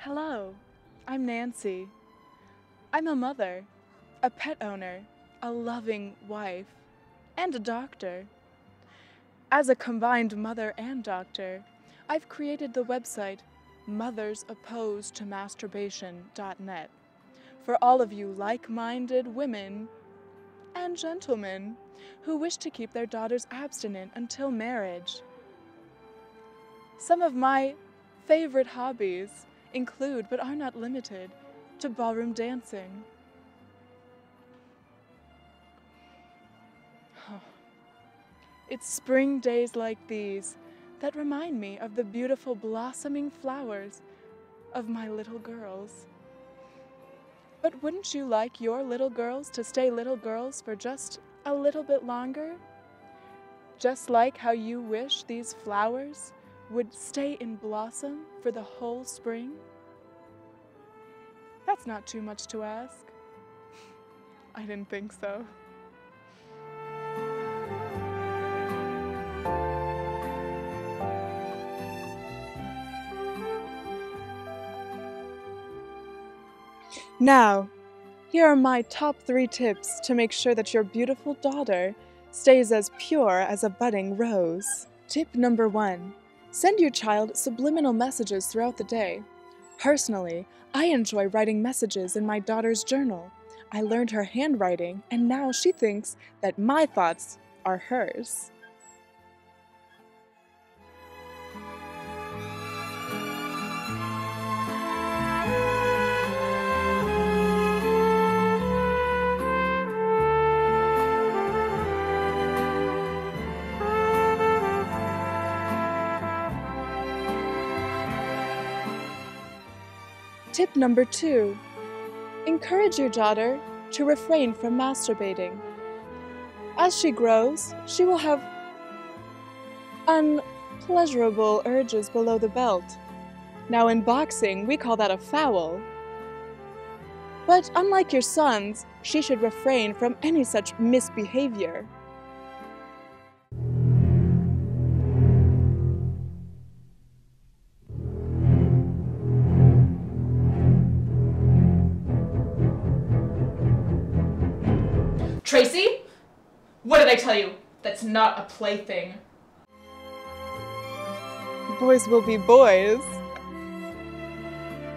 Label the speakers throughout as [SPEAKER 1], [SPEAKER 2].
[SPEAKER 1] Hello, I'm Nancy. I'm a mother, a pet owner, a loving wife, and a doctor. As a combined mother and doctor, I've created the website mothersopposedtomasturbation.net for all of you like-minded women and gentlemen who wish to keep their daughters abstinent until marriage. Some of my favorite hobbies include, but are not limited to, ballroom dancing. It's spring days like these that remind me of the beautiful blossoming flowers of my little girls. But wouldn't you like your little girls to stay little girls for just a little bit longer? Just like how you wish these flowers would stay in blossom for the whole spring? That's not too much to ask. I didn't think so. Now, here are my top 3 tips to make sure that your beautiful daughter stays as pure as a budding rose. Tip number 1. Send your child subliminal messages throughout the day. Personally, I enjoy writing messages in my daughter's journal. I learned her handwriting, and now she thinks that my thoughts are hers. Tip number 2. Encourage your daughter to refrain from masturbating. As she grows, she will have unpleasurable urges below the belt. Now in boxing, we call that a foul. But unlike your sons, she should refrain from any such misbehavior.
[SPEAKER 2] Tracy? What did I tell you? That's not a plaything.
[SPEAKER 1] Boys will be boys.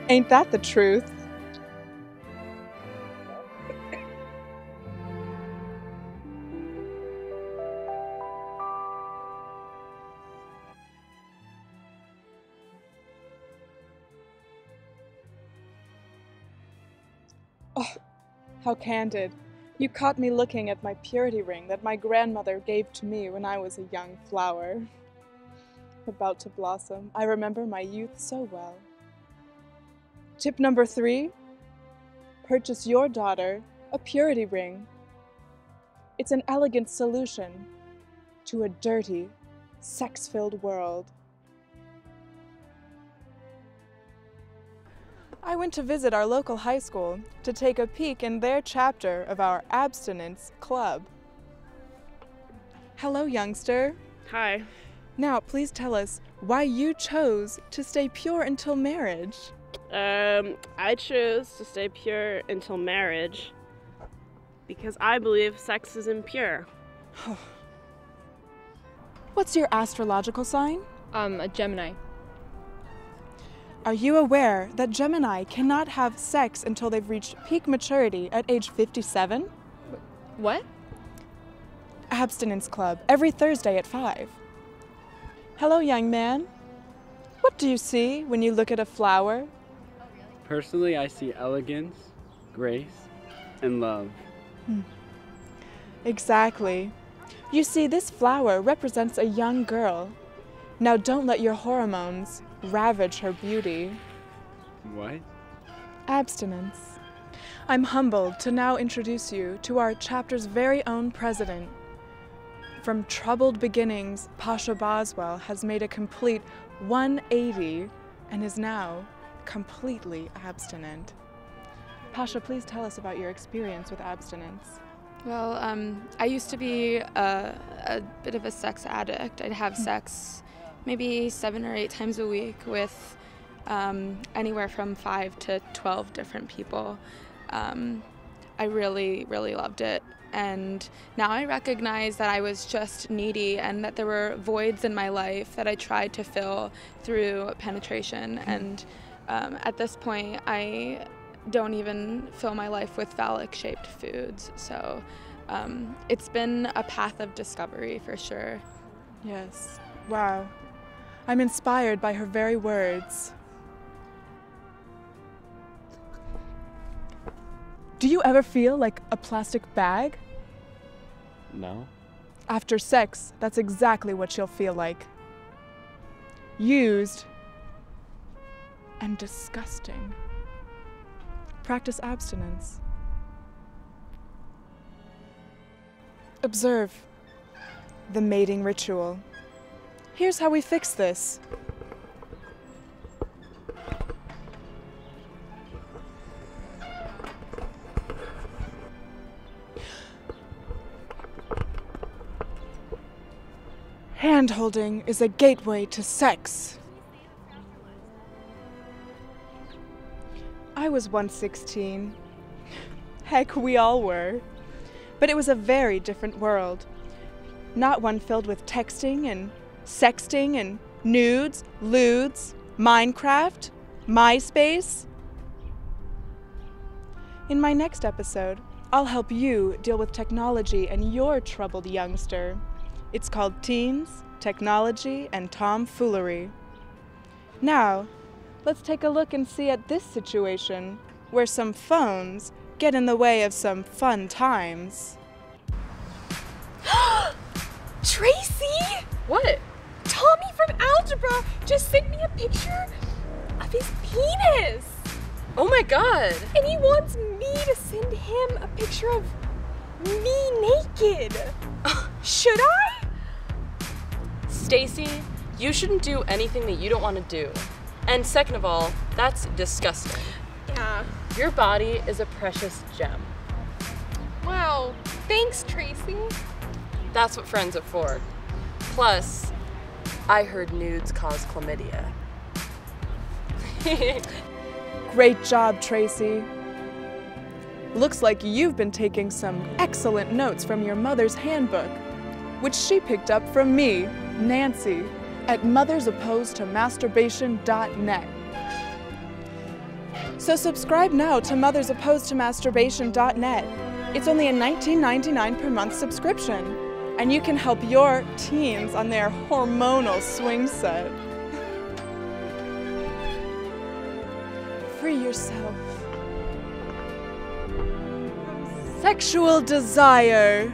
[SPEAKER 1] Ain't that the truth? Oh, how candid. You caught me looking at my purity ring that my grandmother gave to me when I was a young flower. About to blossom, I remember my youth so well. Tip number 3. Purchase your daughter a purity ring. It's an elegant solution to a dirty, sex-filled world. I went to visit our local high school to take a peek in their chapter of our abstinence club. Hello, youngster.
[SPEAKER 3] Hi.
[SPEAKER 1] Now, please tell us why you chose to stay pure until marriage.
[SPEAKER 3] I chose to stay pure until marriage because I believe sex is impure.
[SPEAKER 1] What's your astrological sign?
[SPEAKER 4] A Gemini.
[SPEAKER 1] Are you aware that Gemini cannot have sex until they've reached peak maturity at age 57?
[SPEAKER 4] What?
[SPEAKER 1] Abstinence Club, every Thursday at 5. Hello, young man. What do you see when you look at a flower?
[SPEAKER 5] Personally, I see elegance, grace, and love.
[SPEAKER 1] Exactly. You see, this flower represents a young girl. Now don't let your hormones ravage her beauty.
[SPEAKER 5] What?
[SPEAKER 1] Abstinence. I'm humbled to now introduce you to our chapter's very own president. From troubled beginnings, Pasha Boswell has made a complete 180 and is now completely abstinent. Pasha, please tell us about your experience with abstinence.
[SPEAKER 6] Well, I used to be a bit of a sex addict. I'd have sex maybe 7 or 8 times a week with anywhere from 5 to 12 different people. I really, really loved it. And now I recognize that I was just needy and that there were voids in my life that I tried to fill through penetration. And at this point, I don't even fill my life with phallic-shaped foods. So it's been a path of discovery for sure.
[SPEAKER 1] Yes. Wow. I'm inspired by her very words. Do you ever feel like a plastic bag?
[SPEAKER 5] No.
[SPEAKER 1] After sex, that's exactly what she'll feel like. Used and disgusting. Practice abstinence. Observe the mating ritual. Here's how we fix this. Hand-holding is a gateway to sex. I was once 16. Heck, we all were. But it was a very different world. Not one filled with texting and sexting and nudes, lewds, Minecraft, MySpace. In my next episode, I'll help you deal with technology and your troubled youngster. It's called Teens, Technology, and Tomfoolery. Now, let's take a look and see at this situation, where some phones get in the way of some fun times.
[SPEAKER 7] Tracy!
[SPEAKER 3] What?
[SPEAKER 7] Tommy from algebra just sent me a picture of his penis!
[SPEAKER 3] Oh my god!
[SPEAKER 7] And he wants me to send him a picture of me naked. Should I?
[SPEAKER 8] Stacy, you shouldn't do anything that you don't want to do. And second of all, that's disgusting.
[SPEAKER 7] Yeah.
[SPEAKER 8] Your body is a precious gem.
[SPEAKER 7] Wow. Thanks, Tracy.
[SPEAKER 8] That's what friends are for. Plus, I heard nudes cause chlamydia.
[SPEAKER 1] Great job, Tracy. Looks like you've been taking some excellent notes from your mother's handbook, which she picked up from me, Nancy, at mothersopposedtomasturbation.net. So subscribe now to mothersopposedtomasturbation.net. It's only a $19.99 per month subscription, and you can help your teens on their hormonal swing set. Free yourself from sexual desire.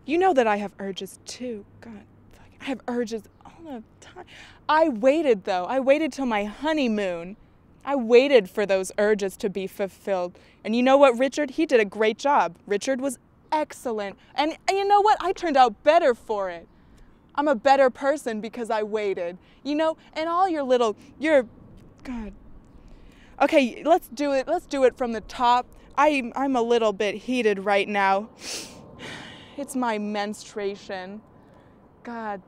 [SPEAKER 1] You know that I have urges too. God, I have urges all the time. I waited though. I waited till my honeymoon. I waited for those urges to be fulfilled. And you know what, Richard? He did a great job. Richard was excellent. And you know what? I turned out better for it. I'm a better person because I waited. You know, and all God. Okay, let's do it. Let's do it from the top. I'm a little bit heated right now. It's my menstruation. God